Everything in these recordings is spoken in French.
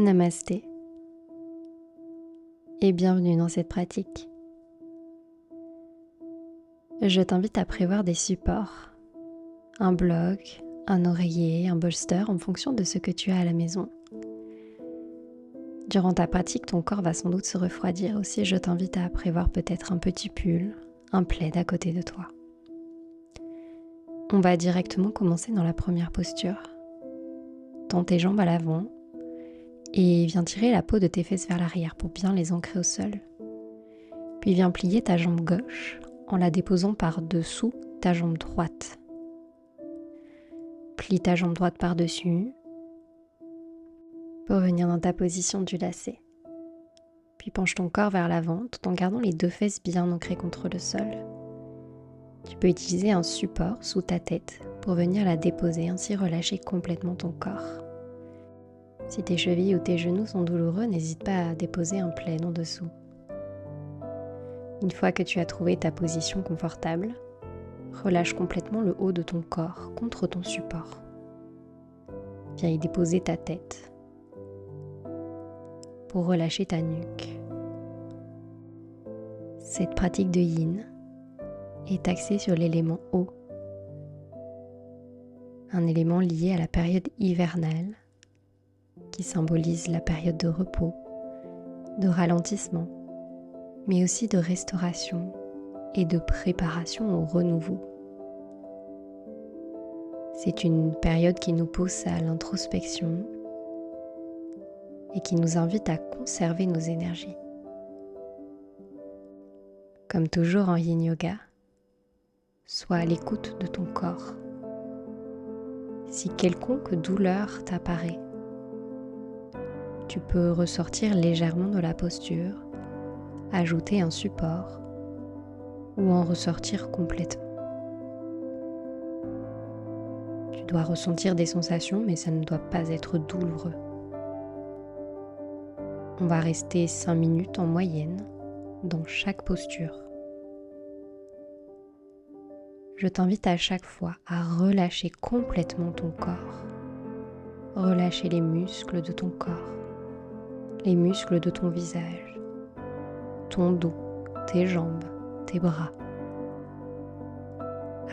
Namasté et bienvenue dans cette pratique. Je t'invite à prévoir des supports, un bloc, un oreiller, un bolster en fonction de ce que tu as à la maison. Durant ta pratique, ton corps va sans doute se refroidir aussi. Je t'invite à prévoir peut-être un petit pull, un plaid à côté de toi. On va directement commencer dans la première posture. Tends tes jambes à l'avant et viens tirer la peau de tes fesses vers l'arrière pour bien les ancrer au sol. Puis viens plier ta jambe gauche en la déposant par-dessous ta jambe droite. Plie ta jambe droite par-dessus pour venir dans ta position du lacet. Puis penche ton corps vers l'avant tout en gardant les deux fesses bien ancrées contre le sol. Tu peux utiliser un support sous ta tête pour venir la déposer, ainsi relâcher complètement ton corps. Si tes chevilles ou tes genoux sont douloureux, n'hésite pas à déposer un plaid en dessous. Une fois que tu as trouvé ta position confortable, relâche complètement le haut de ton corps contre ton support. Viens y déposer ta tête pour relâcher ta nuque. Cette pratique de yin est axée sur l'élément eau, un élément lié à la période hivernale qui symbolise la période de repos, de ralentissement, mais aussi de restauration et de préparation au renouveau. C'est une période qui nous pousse à l'introspection et qui nous invite à conserver nos énergies. Comme toujours en Yin Yoga, sois à l'écoute de ton corps. Si quelconque douleur t'apparaît, tu peux ressortir légèrement de la posture, ajouter un support ou en ressortir complètement. Tu dois ressentir des sensations, mais ça ne doit pas être douloureux. On va rester 5 minutes en moyenne dans chaque posture. Je t'invite à chaque fois à relâcher complètement ton corps. Relâcher les muscles de ton corps, les muscles de ton visage, ton dos, tes jambes, tes bras.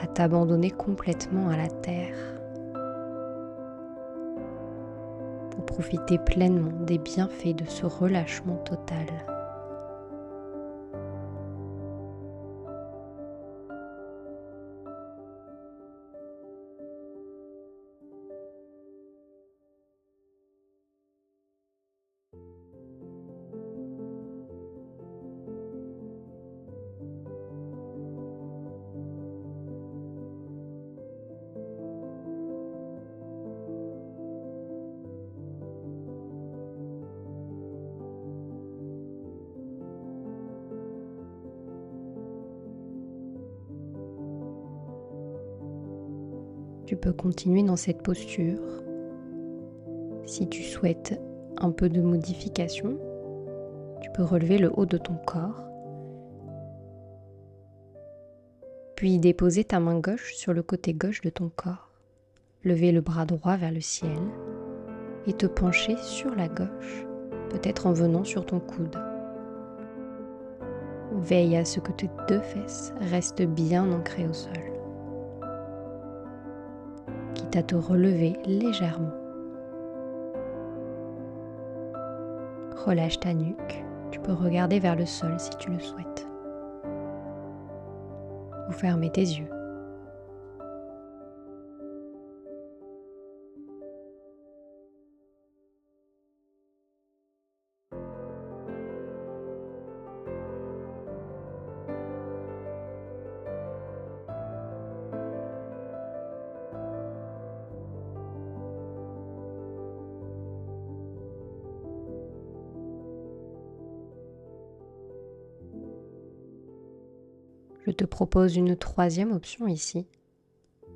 À t'abandonner complètement à la terre pour profiter pleinement des bienfaits de ce relâchement total. Tu peux continuer dans cette posture. Si tu souhaites un peu de modification, tu peux relever le haut de ton corps, puis déposer ta main gauche sur le côté gauche de ton corps, lever le bras droit vers le ciel et te pencher sur la gauche, peut-être en venant sur ton coude. Veille à ce que tes deux fesses restent bien ancrées au sol. Quitte à te relever légèrement. Relâche ta nuque, tu peux regarder vers le sol si tu le souhaites. Ou fermer tes yeux. Je te propose une troisième option ici.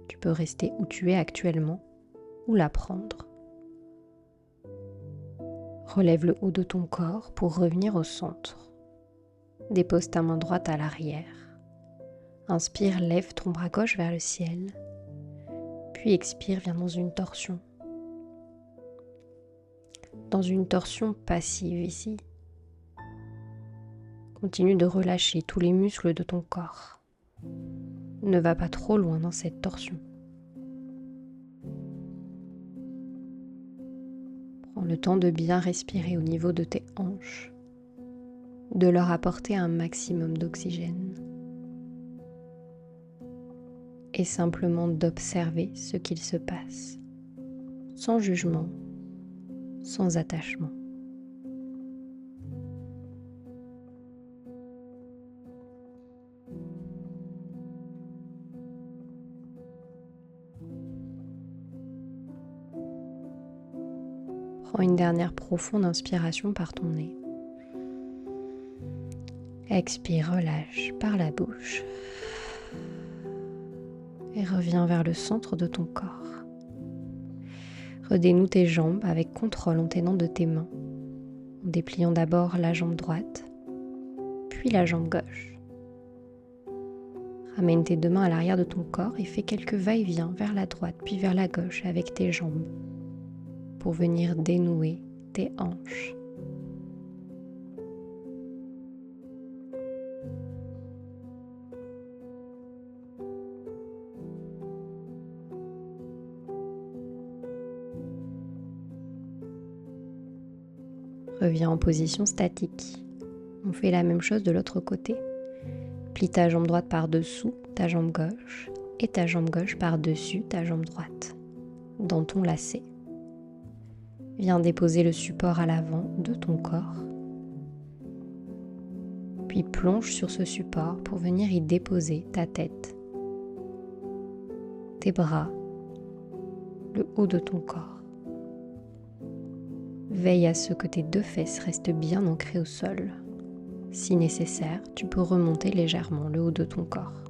Tu peux rester où tu es actuellement ou la prendre. Relève le haut de ton corps pour revenir au centre. Dépose ta main droite à l'arrière. Inspire, lève ton bras gauche vers le ciel. Puis expire, viens dans une torsion. dans une torsion passive ici. Continue de relâcher tous les muscles de ton corps. Ne va pas trop loin dans cette torsion. Prends le temps de bien respirer au niveau de tes hanches, de leur apporter un maximum d'oxygène et simplement d'observer ce qu'il se passe, sans jugement, sans attachement. Prends une dernière profonde inspiration par ton nez. Expire, relâche par la bouche. Et reviens vers le centre de ton corps. Redénoue tes jambes avec contrôle en t'aidant de tes mains, en dépliant d'abord la jambe droite, puis la jambe gauche. Ramène tes deux mains à l'arrière de ton corps et fais quelques va-et-vient vers la droite puis vers la gauche avec tes jambes pour venir dénouer tes hanches. Reviens en position statique. On fait la même chose de l'autre côté. Plie ta jambe droite par-dessous ta jambe gauche et ta jambe gauche par-dessus ta jambe droite, dans ton lacet. Viens déposer le support à l'avant de ton corps. Puis plonge sur ce support pour venir y déposer ta tête, tes bras, le haut de ton corps. Veille à ce que tes deux fesses restent bien ancrées au sol. Si nécessaire, tu peux remonter légèrement le haut de ton corps.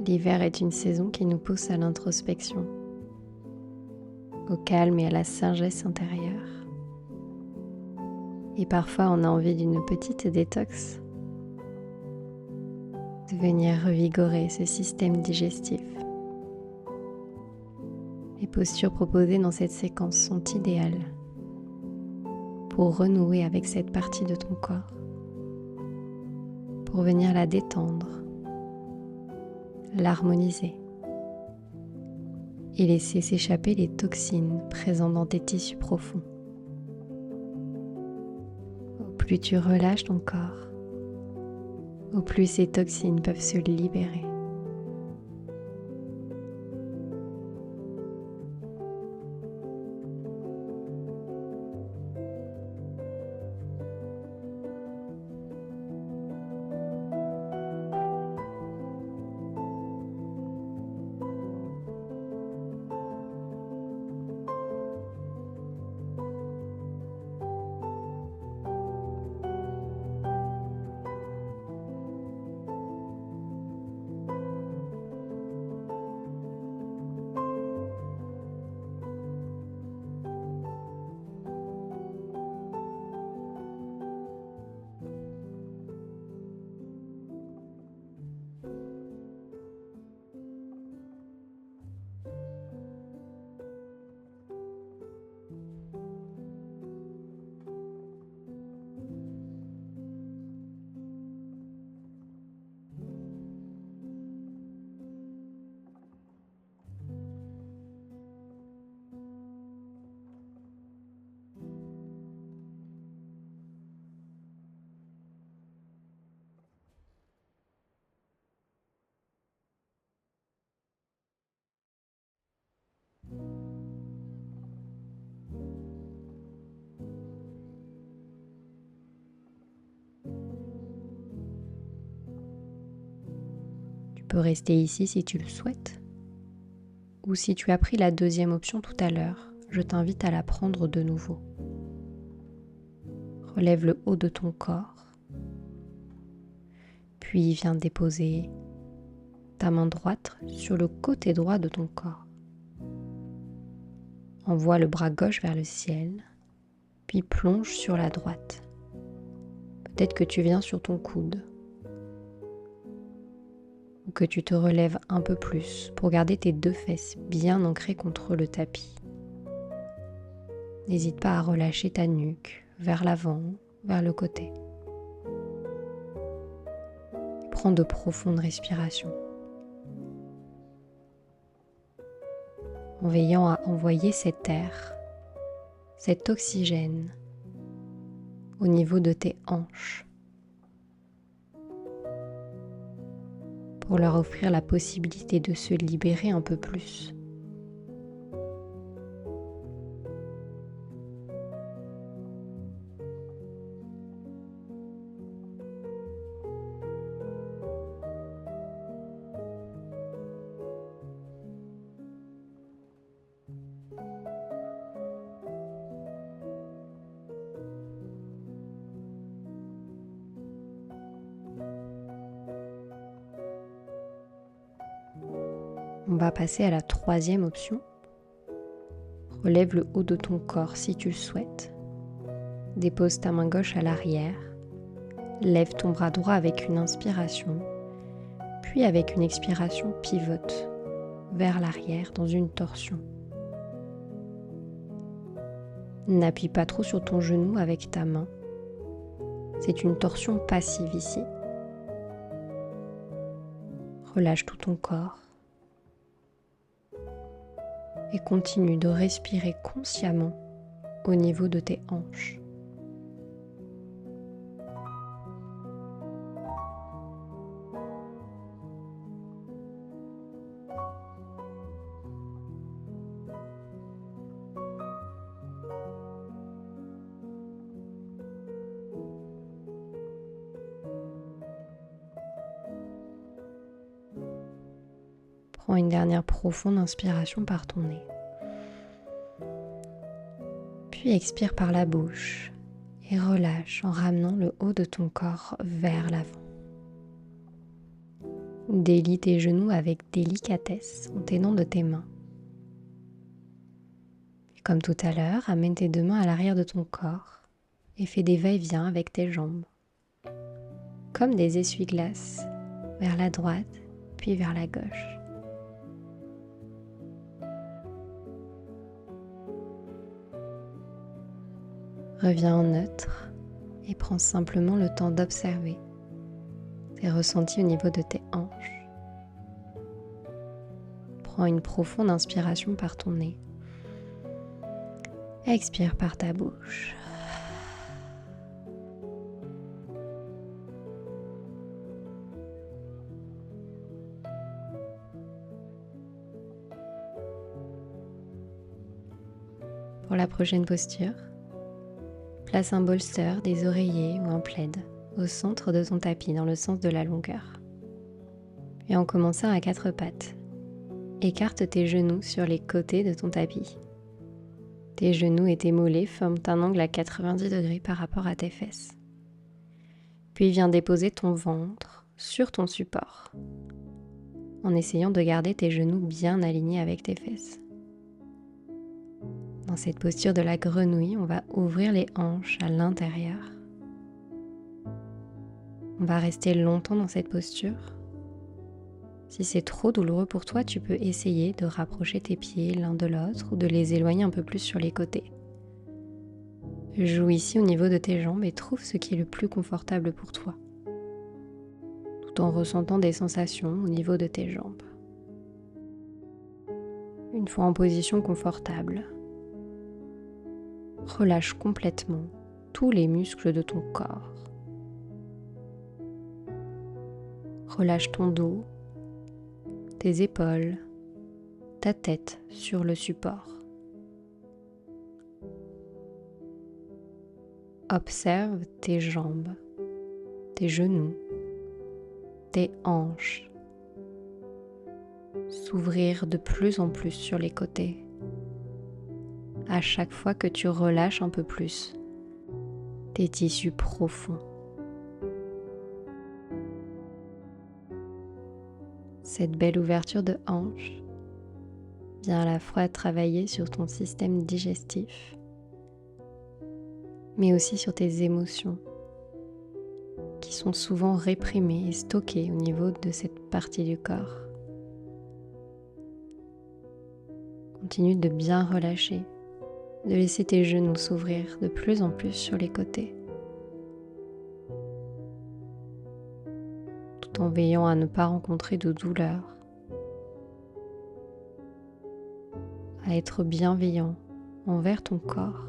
L'hiver est une saison qui nous pousse à l'introspection, au calme et à la sagesse intérieure. Et parfois, on a envie d'une petite détox, de venir revigorer ce système digestif. Les postures proposées dans cette séquence sont idéales pour renouer avec cette partie de ton corps, pour venir la détendre, l'harmoniser et laisser s'échapper les toxines présentes dans tes tissus profonds. Au plus tu relâches ton corps, au plus ces toxines peuvent se libérer. Tu peux rester ici si tu le souhaites. Ou si tu as pris la deuxième option tout à l'heure, je t'invite à la prendre de nouveau. Relève le haut de ton corps. Puis viens déposer ta main droite sur le côté droit de ton corps. Envoie le bras gauche vers le ciel, puis plonge sur la droite. Peut-être que tu viens sur ton coude, ou que tu te relèves un peu plus pour garder tes deux fesses bien ancrées contre le tapis. N'hésite pas à relâcher ta nuque vers l'avant, vers le côté. Prends de profondes respirations, en veillant à envoyer cet air, cet oxygène au niveau de tes hanches pour leur offrir la possibilité de se libérer un peu plus. On va passer à la troisième option. Relève le haut de ton corps si tu le souhaites. Dépose ta main gauche à l'arrière. Lève ton bras droit avec une inspiration, puis avec une expiration pivote vers l'arrière dans une torsion. N'appuie pas trop sur ton genou avec ta main. C'est une torsion passive ici. Relâche tout ton corps et continue de respirer consciemment au niveau de tes hanches. Prends une dernière profonde inspiration par ton nez. Puis expire par la bouche et relâche en ramenant le haut de ton corps vers l'avant. Délie tes genoux avec délicatesse en t'aidant de tes mains. Et comme tout à l'heure, amène tes deux mains à l'arrière de ton corps et fais des va-et-vient avec tes jambes, comme des essuie-glaces vers la droite puis vers la gauche. Reviens en neutre et prends simplement le temps d'observer tes ressentis au niveau de tes hanches. Prends une profonde inspiration par ton nez. Expire par ta bouche. Pour la prochaine posture, place un bolster, des oreillers ou un plaid au centre de ton tapis dans le sens de la longueur. Et en commençant à quatre pattes, écarte tes genoux sur les côtés de ton tapis. Tes genoux et tes mollets forment un angle à 90 degrés par rapport à tes fesses. Puis viens déposer ton ventre sur ton support, en essayant de garder tes genoux bien alignés avec tes fesses. Dans cette posture de la grenouille, on va ouvrir les hanches à l'intérieur. On va rester longtemps dans cette posture. Si c'est trop douloureux pour toi, tu peux essayer de rapprocher tes pieds l'un de l'autre ou de les éloigner un peu plus sur les côtés. Joue ici au niveau de tes jambes et trouve ce qui est le plus confortable pour toi, tout en ressentant des sensations au niveau de tes jambes. Une fois en position confortable, relâche complètement tous les muscles de ton corps. Relâche ton dos, tes épaules, ta tête sur le support. Observe tes jambes, tes genoux, tes hanches s'ouvrir de plus en plus sur les côtés. À chaque fois que tu relâches un peu plus tes tissus profonds. Cette belle ouverture de hanche vient à la fois travailler sur ton système digestif, mais aussi sur tes émotions qui sont souvent réprimées et stockées au niveau de cette partie du corps. Continue de bien relâcher, de laisser tes genoux s'ouvrir de plus en plus sur les côtés, tout en veillant à ne pas rencontrer de douleur, à être bienveillant envers ton corps.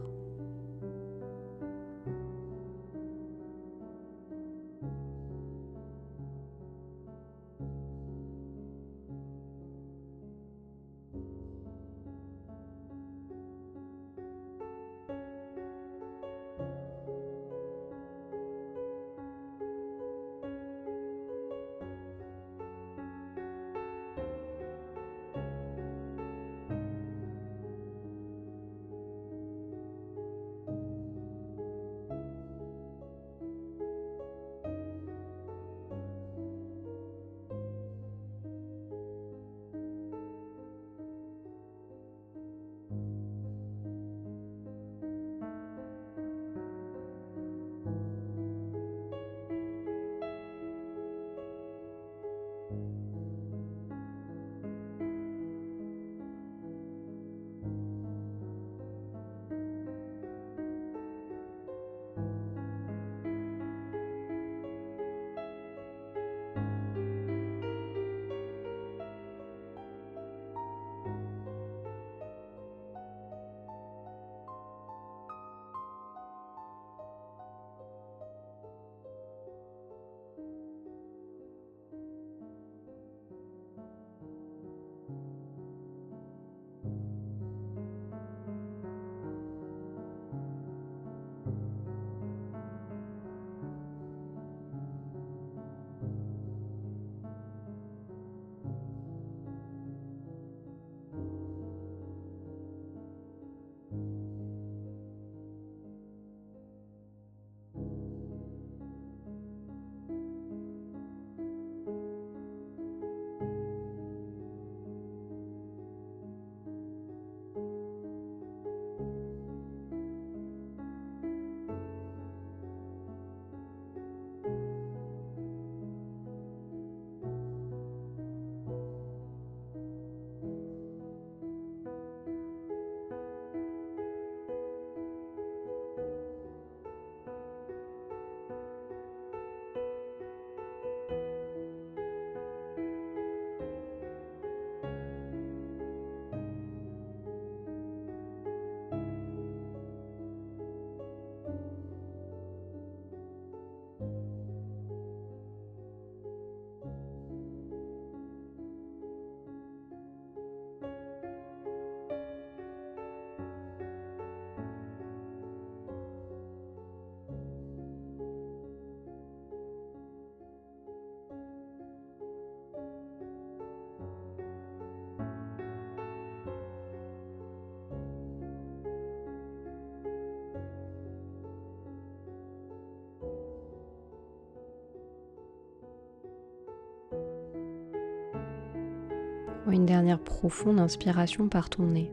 Prends une dernière profonde inspiration par ton nez.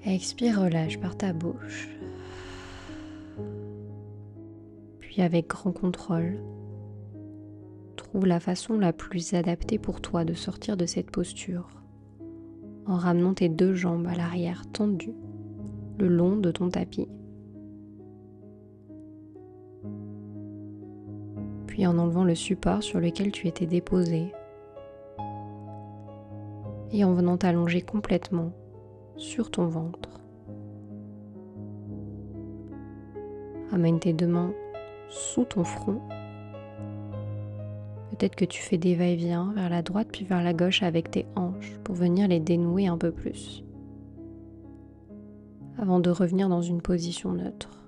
Expire, relâche par ta bouche. Puis avec grand contrôle, trouve la façon la plus adaptée pour toi de sortir de cette posture en ramenant tes deux jambes à l'arrière tendues le long de ton tapis. Puis en enlevant le support sur lequel tu étais déposé et en venant t'allonger complètement sur ton ventre. Amène tes deux mains sous ton front. Peut-être que tu fais des va-et-vient vers la droite puis vers la gauche avec tes hanches pour venir les dénouer un peu plus avant de revenir dans une position neutre.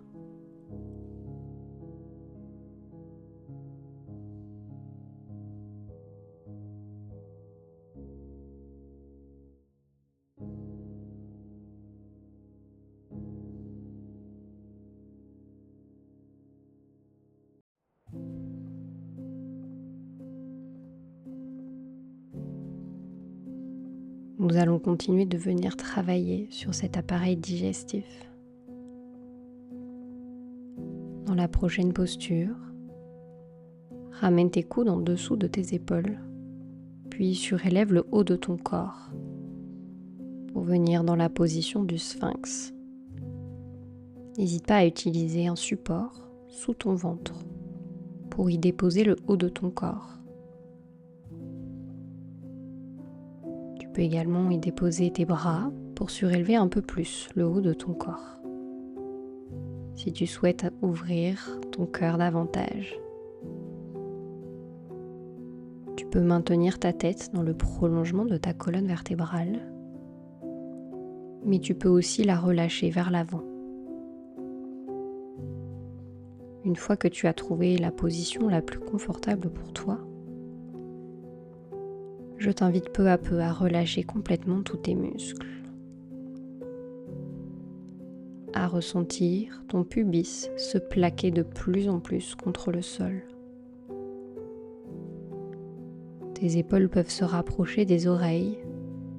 Nous allons continuer de venir travailler sur cet appareil digestif. Dans la prochaine posture, ramène tes coudes en dessous de tes épaules, puis surélève le haut de ton corps. pour venir dans la position du sphinx. N'hésite pas à utiliser un support sous ton ventre pour y déposer le haut de ton corps. Tu peux également y déposer tes bras pour surélever un peu plus le haut de ton corps. Si tu souhaites ouvrir ton cœur davantage, tu peux maintenir ta tête dans le prolongement de ta colonne vertébrale, mais tu peux aussi la relâcher vers l'avant. Une fois que tu as trouvé la position la plus confortable pour toi, je t'invite peu à peu à relâcher complètement tous tes muscles, à ressentir ton pubis se plaquer de plus en plus contre le sol. Tes épaules peuvent se rapprocher des oreilles,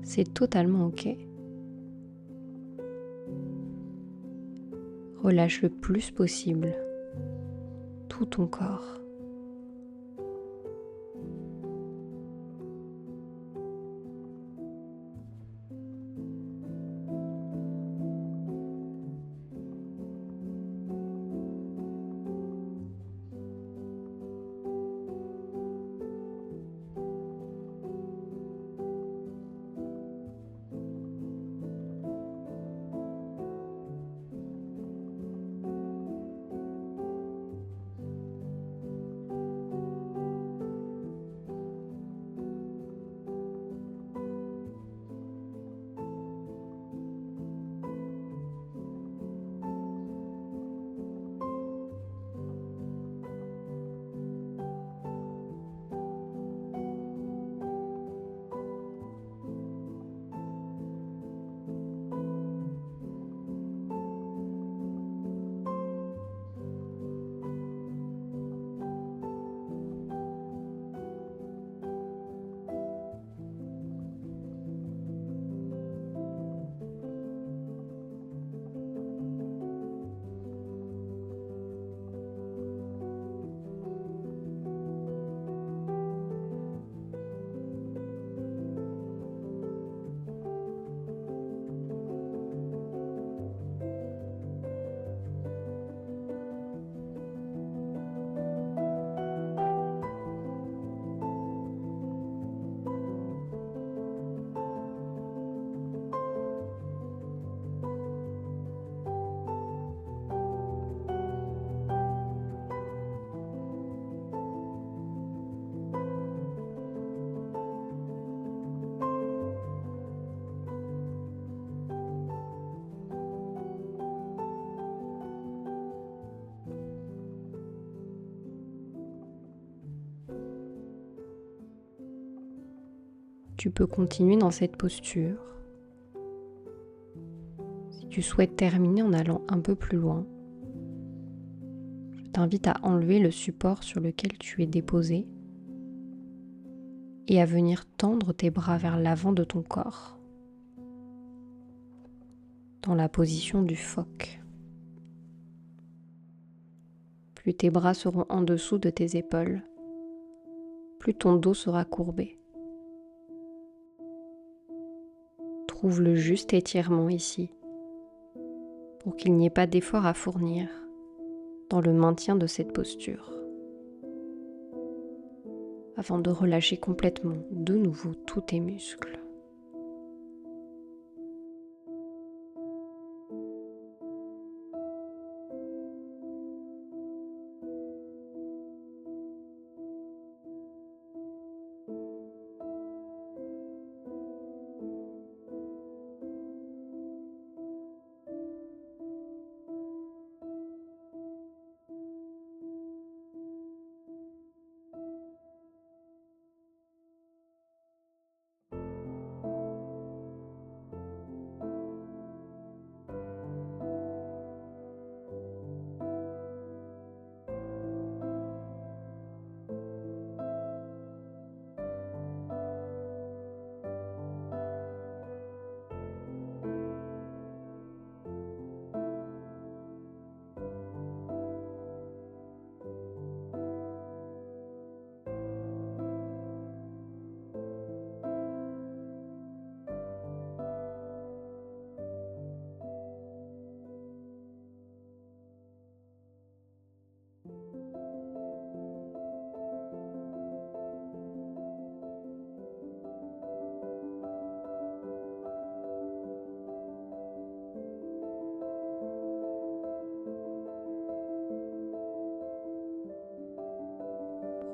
c'est totalement ok. Relâche le plus possible tout ton corps. Tu peux continuer dans cette posture. Si tu souhaites terminer en allant un peu plus loin, je t'invite à enlever le support sur lequel tu es déposé et à venir tendre tes bras vers l'avant de ton corps, dans la position du phoque. Plus tes bras seront en dessous de tes épaules, plus ton dos sera courbé. Trouve le juste étirement ici, pour qu'il n'y ait pas d'effort à fournir dans le maintien de cette posture, avant de relâcher complètement de nouveau tous tes muscles.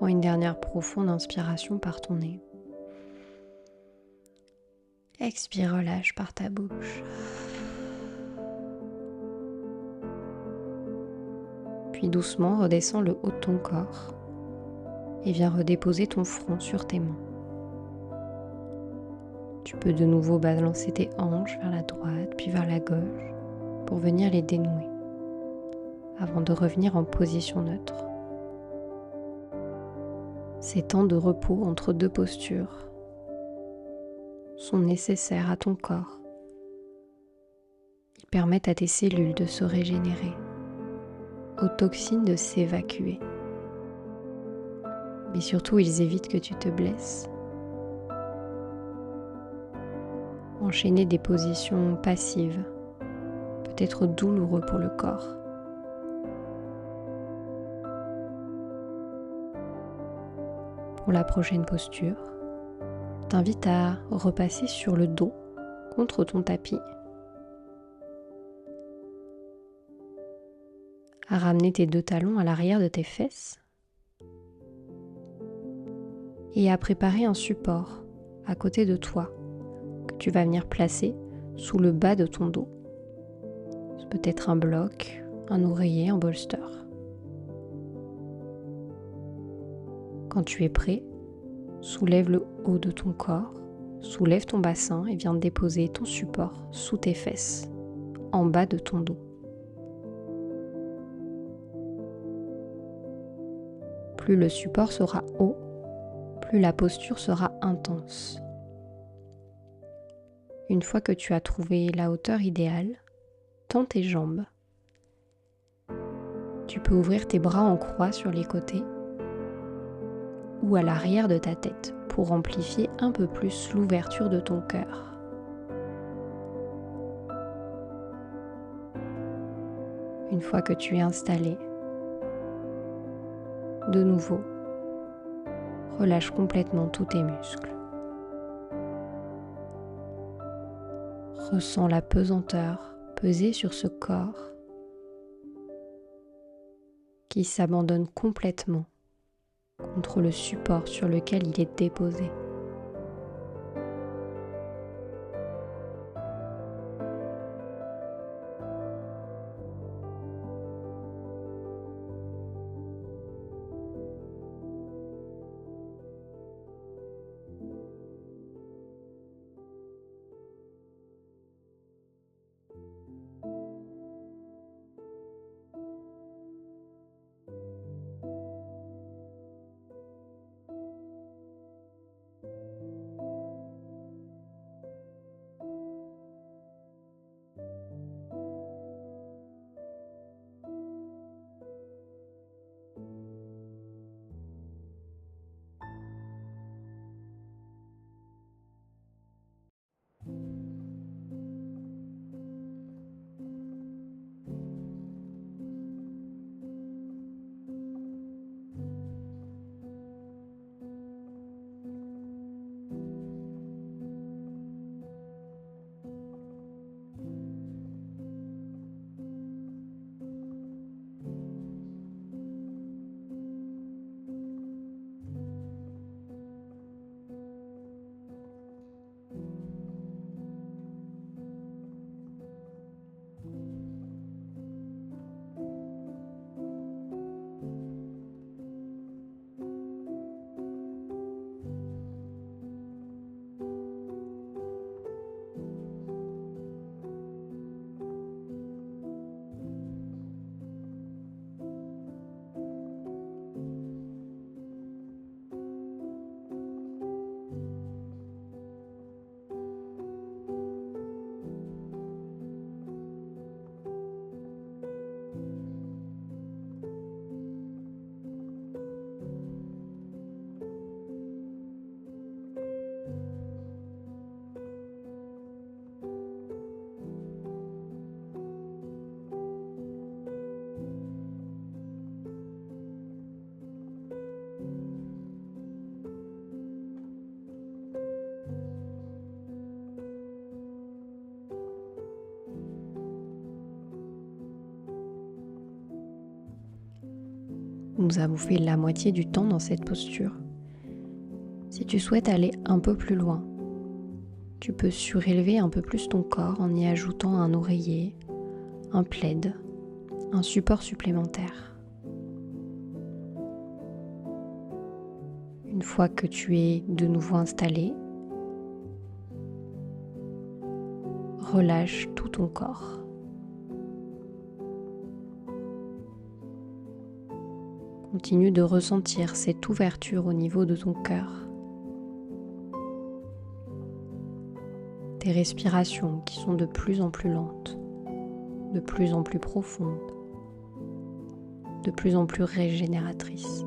Prends une dernière profonde inspiration par ton nez. Expire, relâche par ta bouche. Puis doucement redescends le haut de ton corps et viens redéposer ton front sur tes mains. Tu peux de nouveau balancer tes hanches vers la droite puis vers la gauche pour venir les dénouer avant de revenir en position neutre. Ces temps de repos entre deux postures sont nécessaires à ton corps. Ils permettent à tes cellules de se régénérer, aux toxines de s'évacuer. Mais surtout, ils évitent que tu te blesses. Enchaîner des positions passives peut être douloureux pour le corps. Pour la prochaine posture, je t'invite à repasser sur le dos contre ton tapis, à ramener tes deux talons à l'arrière de tes fesses et à préparer un support à côté de toi que tu vas venir placer sous le bas de ton dos. Ça peut être un bloc, un oreiller, un bolster. Quand tu es prêt, soulève le haut de ton corps, soulève ton bassin et viens déposer ton support sous tes fesses, en bas de ton dos. Plus le support sera haut, plus la posture sera intense. Une fois que tu as trouvé la hauteur idéale, tends tes jambes. Tu peux ouvrir tes bras en croix sur les côtés ou à l'arrière de ta tête pour amplifier un peu plus l'ouverture de ton cœur. Une fois que tu es installé, de nouveau, relâche complètement tous tes muscles. Ressens la pesanteur peser sur ce corps qui s'abandonne complètement contre le support sur lequel il est déposé. Nous avons fait la moitié du temps dans cette posture. Si tu souhaites aller un peu plus loin, tu peux surélever un peu plus ton corps en y ajoutant un oreiller, un plaid, un support supplémentaire. Une fois que tu es de nouveau installé, relâche tout ton corps. Continue de ressentir cette ouverture au niveau de ton cœur. Tes respirations qui sont de plus en plus lentes, de plus en plus profondes, de plus en plus régénératrices.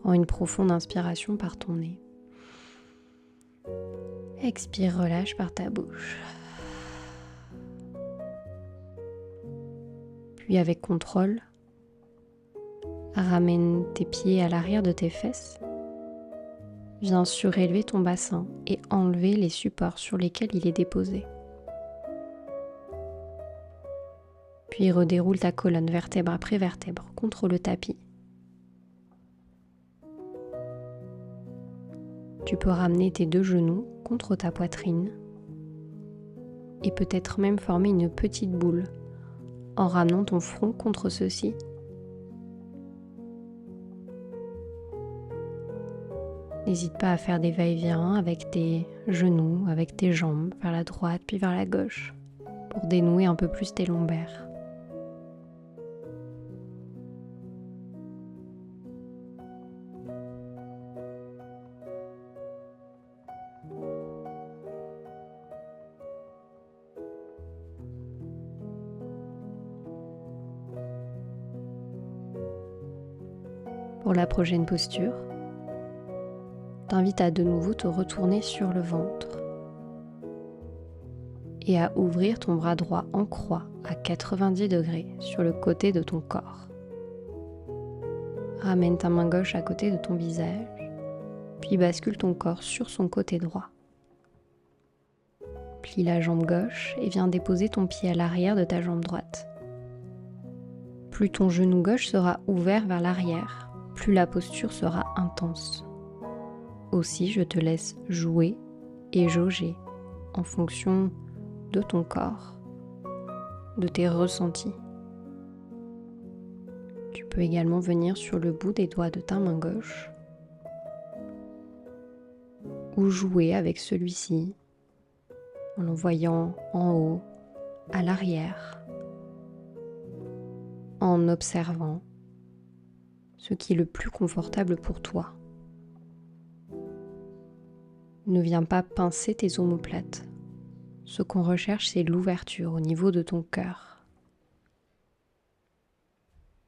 Prends une profonde inspiration par ton nez. Expire, relâche par ta bouche. Puis avec contrôle, ramène tes pieds à l'arrière de tes fesses. Viens surélever ton bassin et enlever les supports sur lesquels il est déposé. Puis redéroule ta colonne vertèbre après vertèbre contre le tapis. Tu peux ramener tes deux genoux contre ta poitrine et peut-être même former une petite boule en ramenant ton front contre ceux-ci. N'hésite pas à faire des va-et-vient avec tes genoux, avec tes jambes, vers la droite puis vers la gauche, pour dénouer un peu plus tes lombaires. Pour la prochaine posture, t'invite à de nouveau te retourner sur le ventre et à ouvrir ton bras droit en croix à 90 degrés sur le côté de ton corps. Ramène ta main gauche à côté de ton visage, puis bascule ton corps sur son côté droit. Plie la jambe gauche et viens déposer ton pied à l'arrière de ta jambe droite. Plus ton genou gauche sera ouvert vers l'arrière, plus la posture sera intense. Aussi, je te laisse jouer et jauger en fonction de ton corps de tes ressentis. Tu peux également venir sur le bout des doigts de ta main gauche ou jouer avec celui-ci en l'envoyant en haut, à l'arrière, en observant ce qui est le plus confortable pour toi. Ne viens pas pincer tes omoplates. Ce qu'on recherche, c'est l'ouverture au niveau de ton cœur.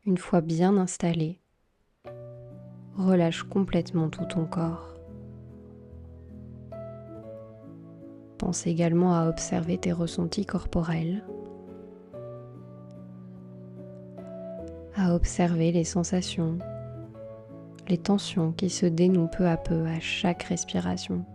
Une fois bien installé, relâche complètement tout ton corps. Pense également à observer tes ressentis corporels, à observer les sensations, les tensions qui se dénouent peu à peu à chaque respiration.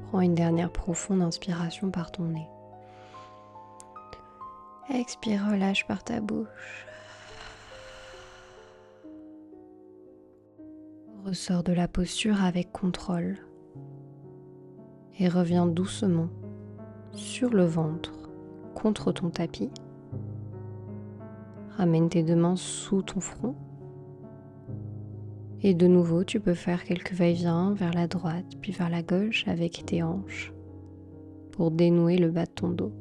Prends une dernière profonde inspiration par ton nez. Expire, relâche par ta bouche. Ressors de la posture avec contrôle et reviens doucement sur le ventre, contre ton tapis. Ramène tes 2 mains sous ton front. Et de nouveau, tu peux faire quelques va-et-vient vers la droite, puis vers la gauche avec tes hanches pour dénouer le bas de ton dos.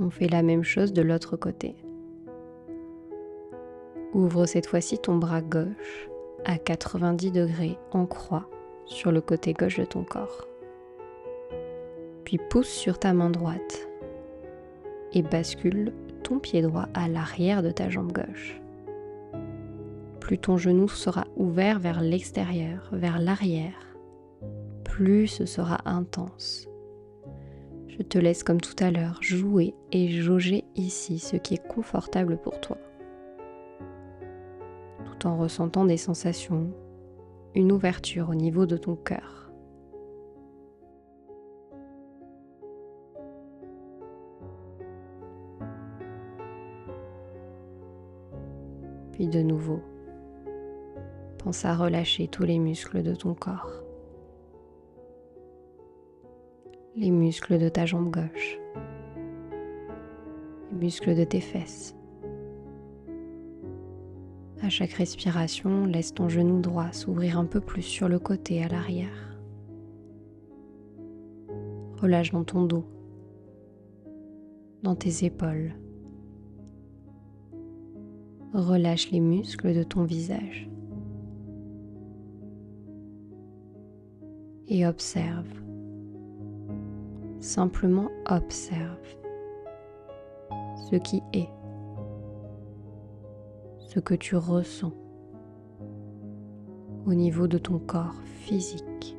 On fait la même chose de l'autre côté. Ouvre cette fois-ci ton bras gauche à 90 degrés en croix sur le côté gauche de ton corps. Puis pousse sur ta main droite et bascule ton pied droit à l'arrière de ta jambe gauche. Plus ton genou sera ouvert vers l'extérieur, vers l'arrière, plus ce sera intense. Je te laisse comme tout à l'heure jouer et jauger ici ce qui est confortable pour toi, tout en ressentant des sensations, une ouverture au niveau de ton cœur. Puis de nouveau, pense à relâcher tous les muscles de ton corps, les muscles de ta jambe gauche, les muscles de tes fesses. À chaque respiration, laisse ton genou droit s'ouvrir un peu plus sur le côté à l'arrière. Relâche dans ton dos, dans tes épaules. Relâche les muscles de ton visage. Et observe. Simplement observe ce qui est, ce que tu ressens au niveau de ton corps physique.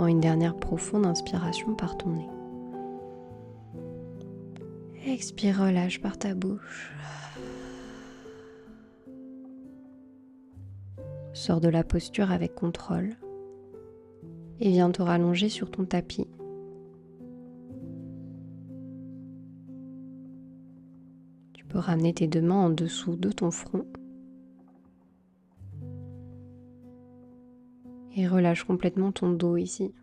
Prends une dernière profonde inspiration par ton nez. Expire, relâche par ta bouche. Sors de la posture avec contrôle et viens te rallonger sur ton tapis. Tu peux ramener tes deux mains en dessous de ton front et relâche complètement ton dos ici.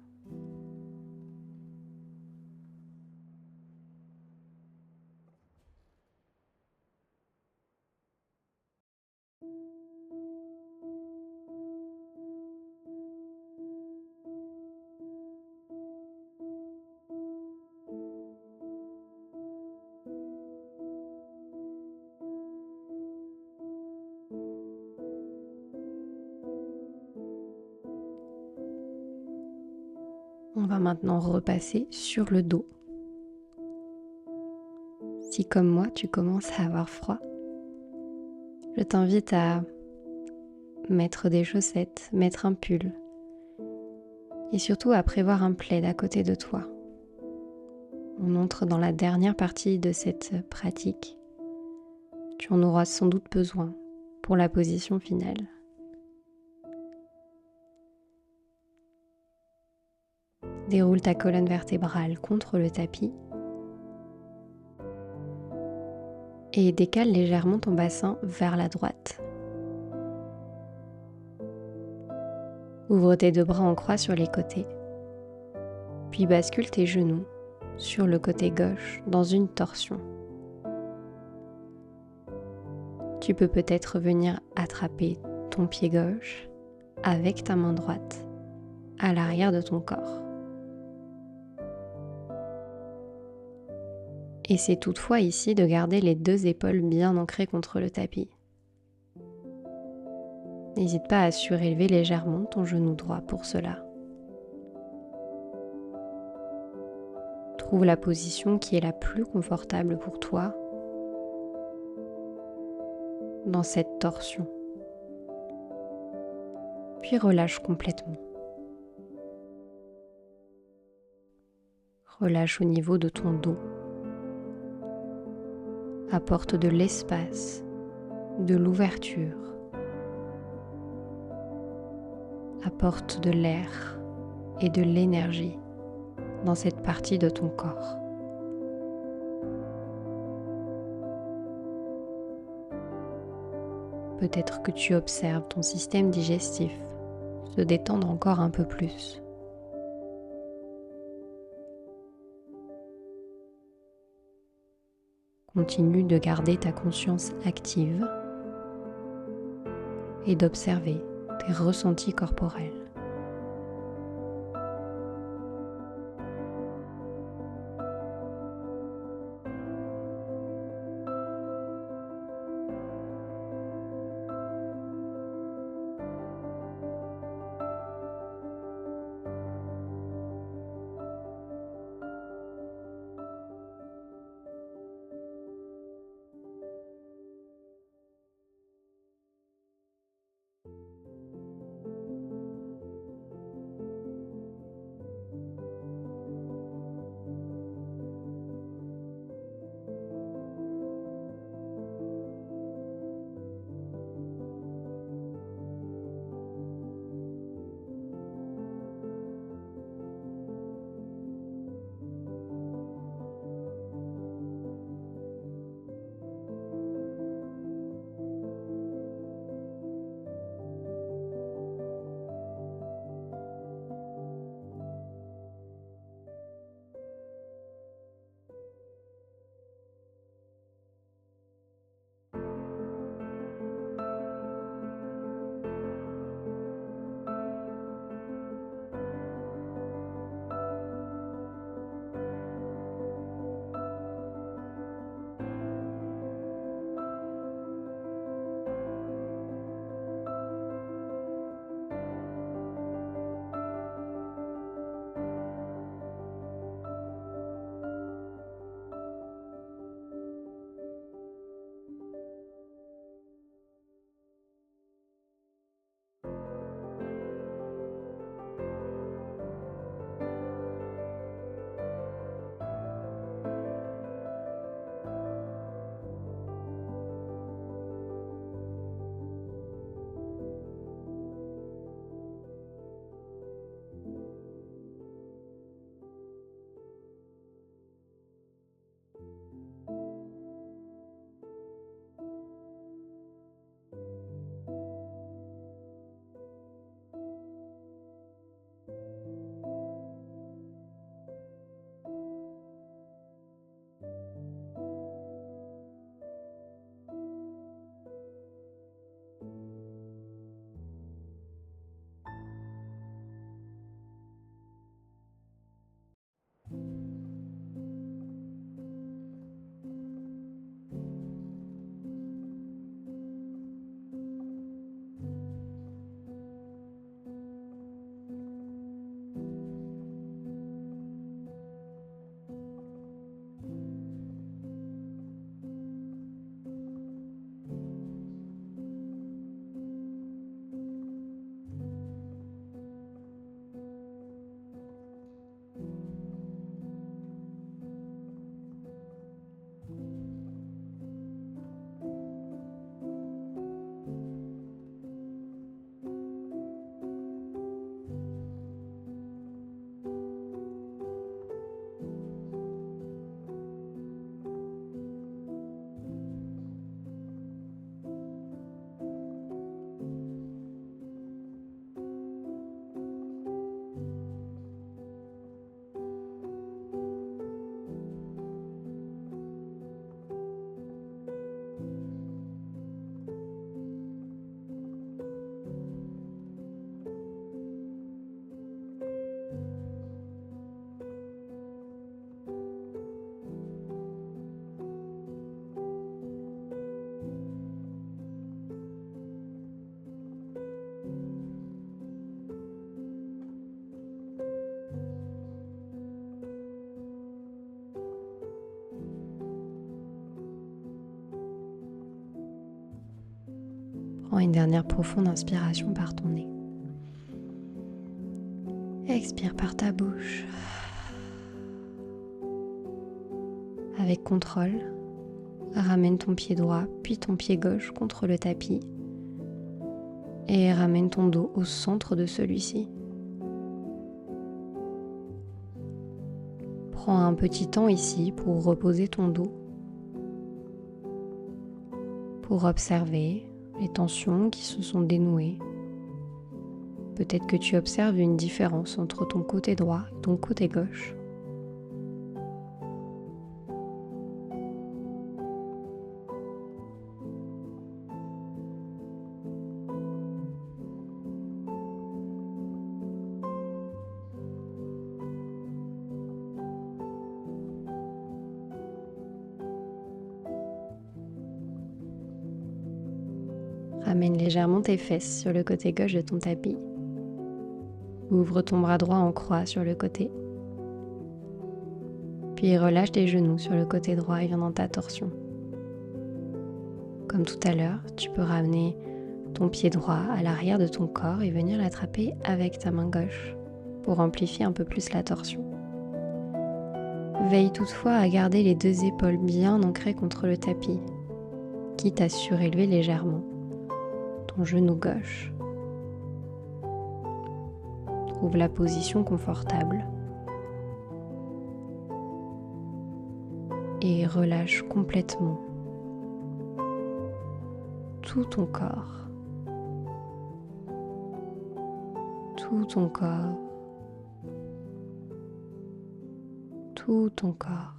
On va maintenant repasser sur le dos. Si comme moi, tu commences à avoir froid, je t'invite à mettre des chaussettes, mettre un pull et surtout à prévoir un plaid à côté de toi. On entre dans la dernière partie de cette pratique. Tu en auras sans doute besoin pour la position finale. Déroule ta colonne vertébrale contre le tapis et décale légèrement ton bassin vers la droite. Ouvre tes deux bras en croix sur les côtés, puis bascule tes genoux sur le côté gauche dans une torsion. Tu peux peut-être venir attraper ton pied gauche avec ta main droite à l'arrière de ton corps. Essaie toutefois ici de garder les deux épaules bien ancrées contre le tapis. N'hésite pas à surélever légèrement ton genou droit pour cela. Trouve la position qui est la plus confortable pour toi dans cette torsion. Puis relâche complètement. Relâche au niveau de ton dos. Apporte de l'espace, de l'ouverture. Apporte de l'air et de l'énergie dans cette partie de ton corps. Peut-être que tu observes ton système digestif se détendre encore un peu plus. Continue de garder ta conscience active et d'observer tes ressentis corporels. Prends une dernière profonde inspiration par ton nez. Expire par ta bouche. Avec contrôle, ramène ton pied droit puis ton pied gauche contre le tapis et ramène ton dos au centre de celui-ci. Prends un petit temps ici pour reposer ton dos, pour observer les tensions qui se sont dénouées. Peut-être que tu observes une différence entre ton côté droit et ton côté gauche. Ramène légèrement tes fesses sur le côté gauche de ton tapis. Ouvre ton bras droit en croix sur le côté. Puis relâche tes genoux sur le côté droit et viens dans ta torsion. Comme tout à l'heure, tu peux ramener ton pied droit à l'arrière de ton corps et venir l'attraper avec ta main gauche pour amplifier un peu plus la torsion. Veille toutefois à garder les deux épaules bien ancrées contre le tapis, quitte à surélever légèrement ton genou gauche. Trouve la position confortable et relâche complètement tout ton corps. Tout ton corps. Tout ton corps.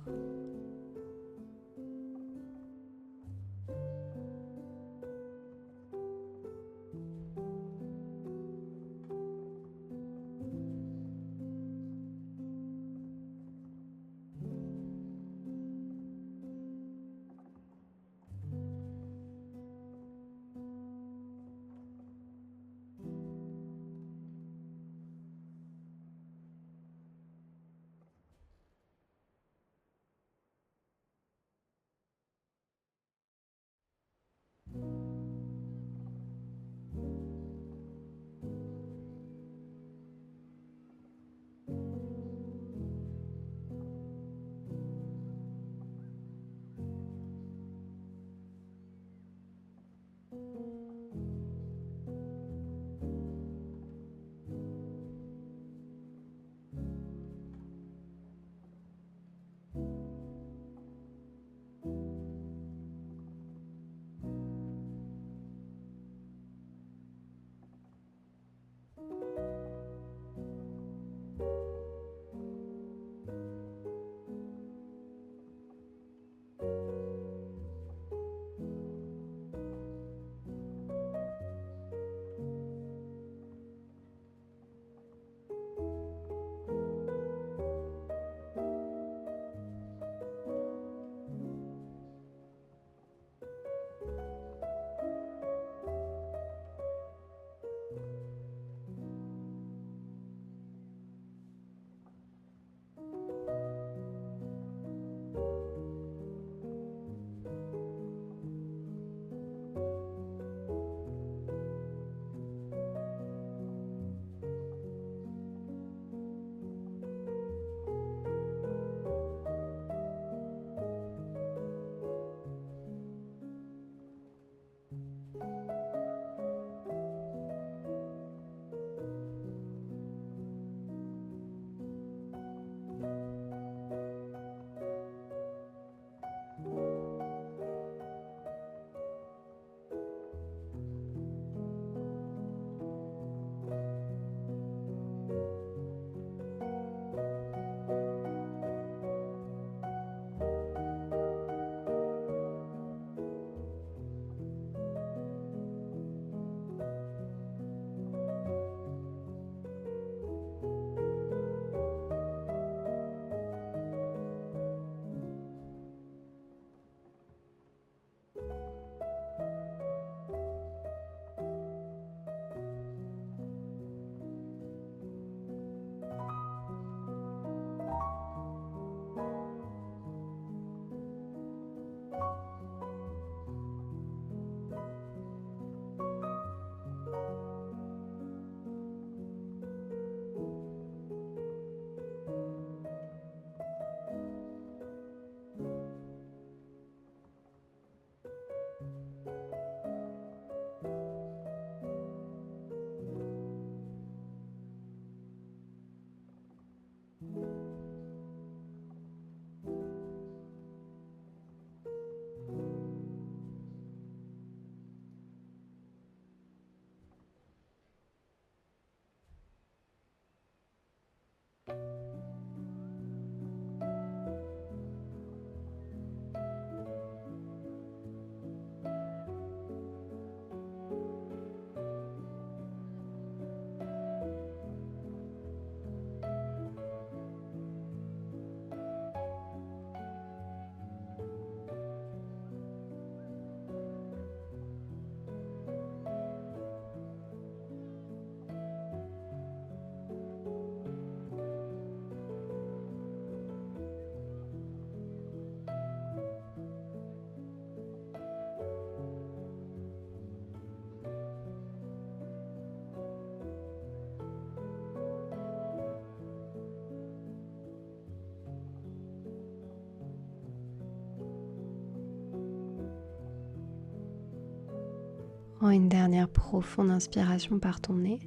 Prends une dernière profonde inspiration par ton nez.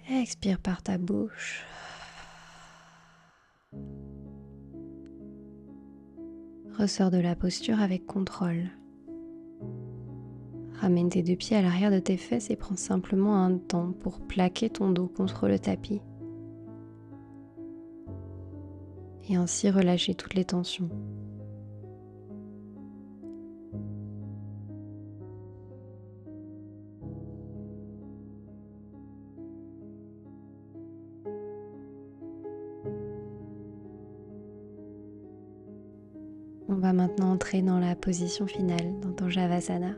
Expire par ta bouche. Ressors de la posture avec contrôle. Ramène tes deux pieds à l'arrière de tes fesses et prends simplement un temps pour plaquer ton dos contre le tapis. Et ainsi relâcher toutes les tensions. On va maintenant entrer dans la position finale, dans ton Javasana.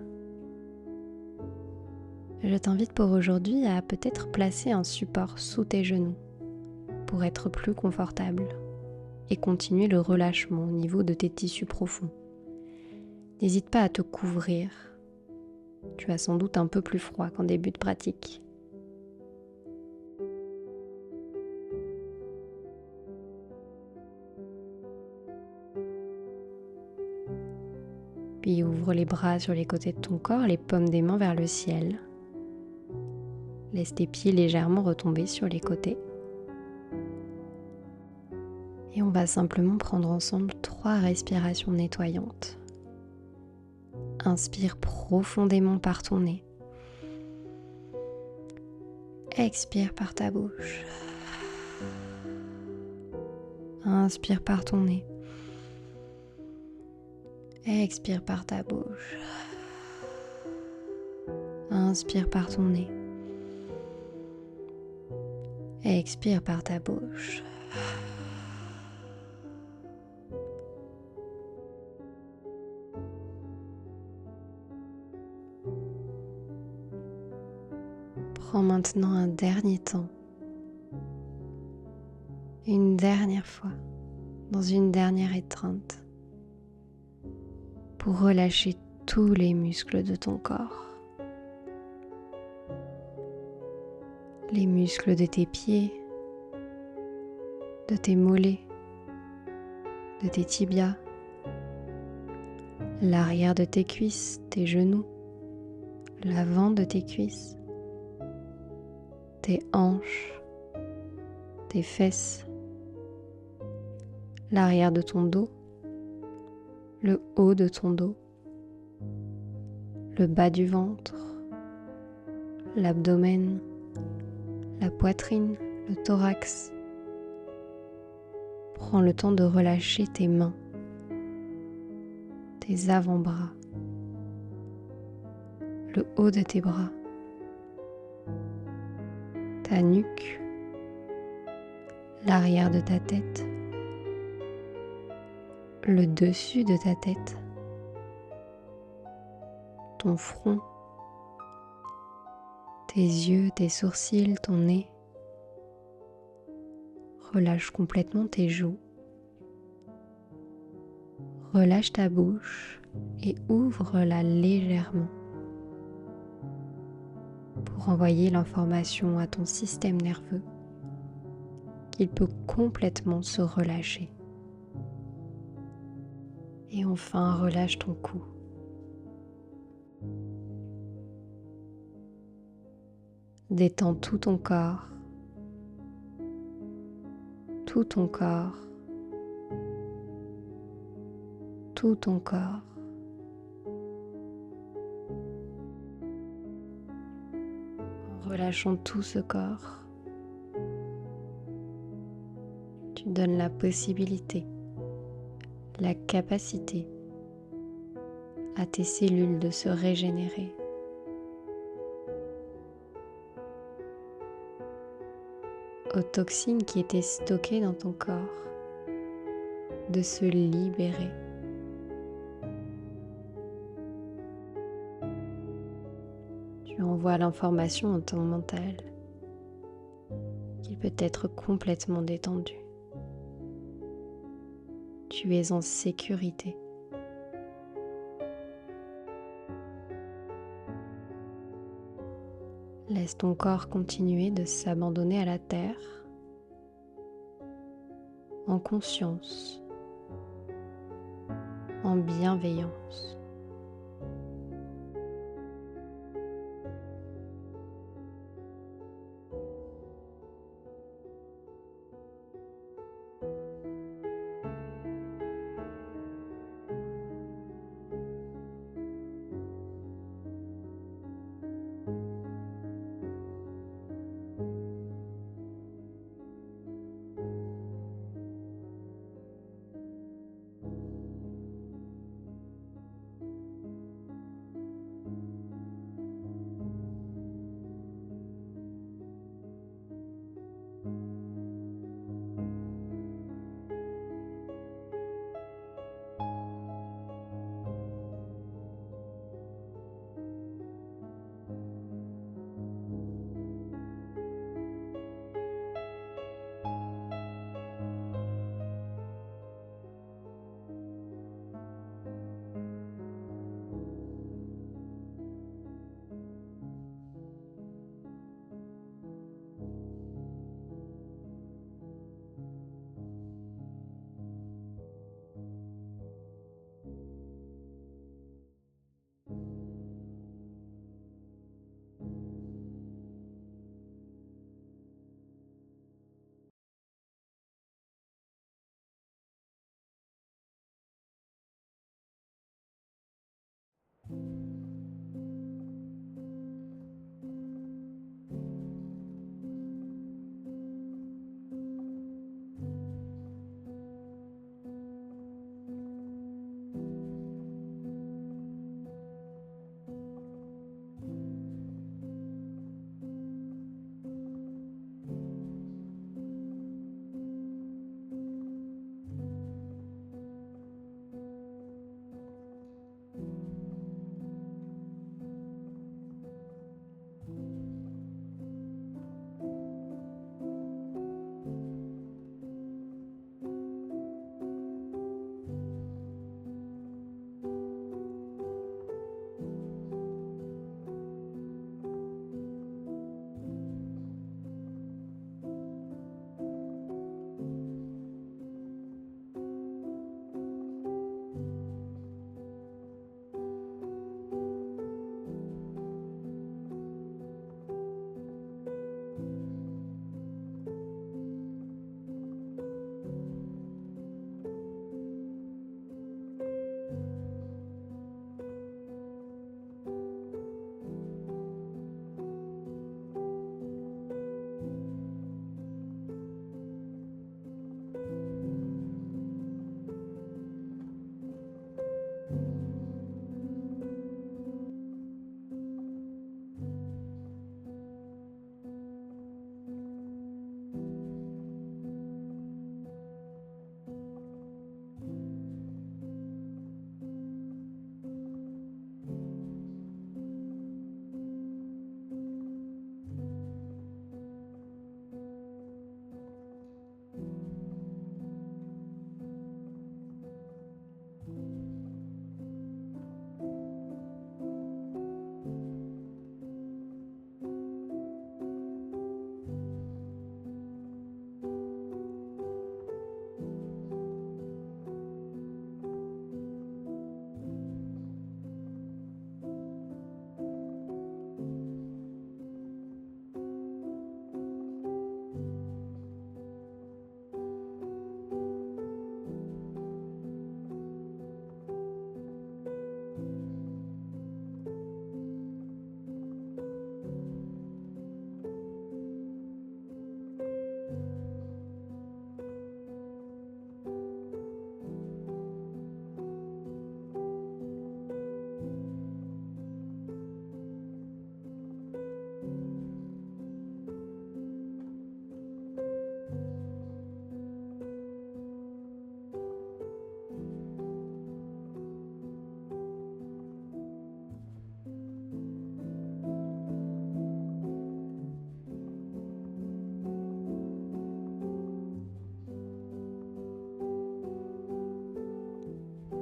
Je t'invite pour aujourd'hui à peut-être placer un support sous tes genoux pour être plus confortable et continuer le relâchement au niveau de tes tissus profonds. N'hésite pas à te couvrir. Tu as sans doute un peu plus froid qu'en début de pratique. Puis ouvre les bras sur les côtés de ton corps, les paumes des mains vers le ciel. Laisse tes pieds légèrement retomber sur les côtés. Et on va simplement prendre ensemble 3 respirations nettoyantes. Inspire profondément par ton nez. Expire par ta bouche. Inspire par ton nez. Expire par ta bouche. Inspire par ton nez. Expire par ta bouche. Prends maintenant un dernier temps, une dernière fois, dans une dernière étreinte, pour relâcher tous les muscles de ton corps. Les muscles de tes pieds, de tes mollets, de tes tibias, l'arrière de tes cuisses, tes genoux, l'avant de tes cuisses, tes hanches, tes fesses, l'arrière de ton dos, le haut de ton dos, le bas du ventre, l'abdomen, la poitrine, le thorax. Prends le temps de relâcher tes mains, tes avant-bras, le haut de tes bras, ta nuque, l'arrière de ta tête, le dessus de ta tête, ton front, tes yeux, tes sourcils, ton nez. Relâche complètement tes joues. Relâche ta bouche et ouvre-la légèrement pour envoyer l'information à ton système nerveux qu'il peut complètement se relâcher. Et enfin, relâche ton cou. Détends tout ton corps, tout ton corps, tout ton corps. En relâchant tout ce corps, donne la possibilité, la capacité à tes cellules de se régénérer. Aux toxines qui étaient stockées dans ton corps de se libérer. Tu envoies l'information à ton mental qu'il peut être complètement détendu. Tu es en sécurité. Laisse ton corps continuer de s'abandonner à la terre en conscience, en bienveillance.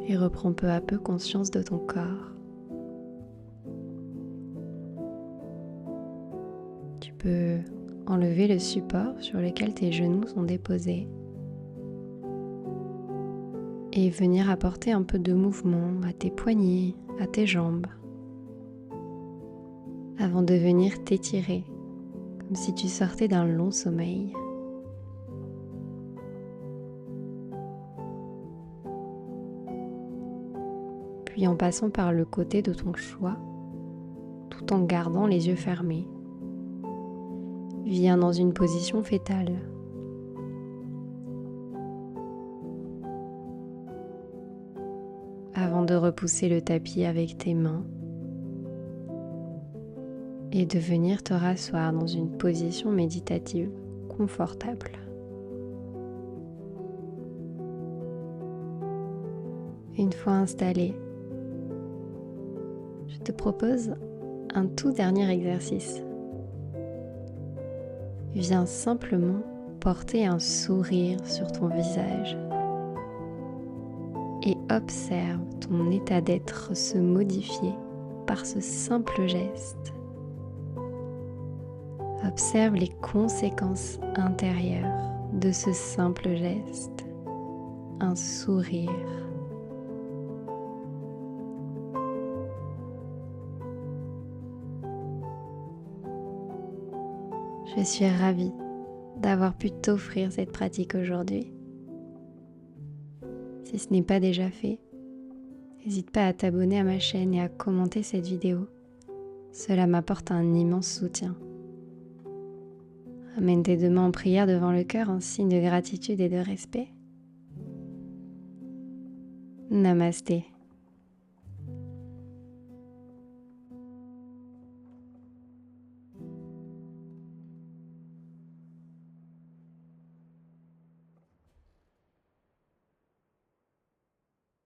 et reprends peu à peu conscience de ton corps. Tu peux enlever le support sur lequel tes genoux sont déposés et venir apporter un peu de mouvement à tes poignets, à tes jambes, avant de venir t'étirer, comme si tu sortais d'un long sommeil. Puis en passant par le côté de ton choix, tout en gardant les yeux fermés, viens dans une position fétale. Avant de repousser le tapis avec tes mains et de venir te rasseoir dans une position méditative confortable. Une fois installé, je te propose un tout dernier exercice. Viens simplement porter un sourire sur ton visage et observe ton état d'être se modifier par ce simple geste. Observe les conséquences intérieures de ce simple geste, un sourire. Je suis ravie d'avoir pu t'offrir cette pratique aujourd'hui. Si ce n'est pas déjà fait, n'hésite pas à t'abonner à ma chaîne et à commenter cette vidéo. Cela m'apporte un immense soutien. Amène tes deux mains en prière devant le cœur en signe de gratitude et de respect. Namasté.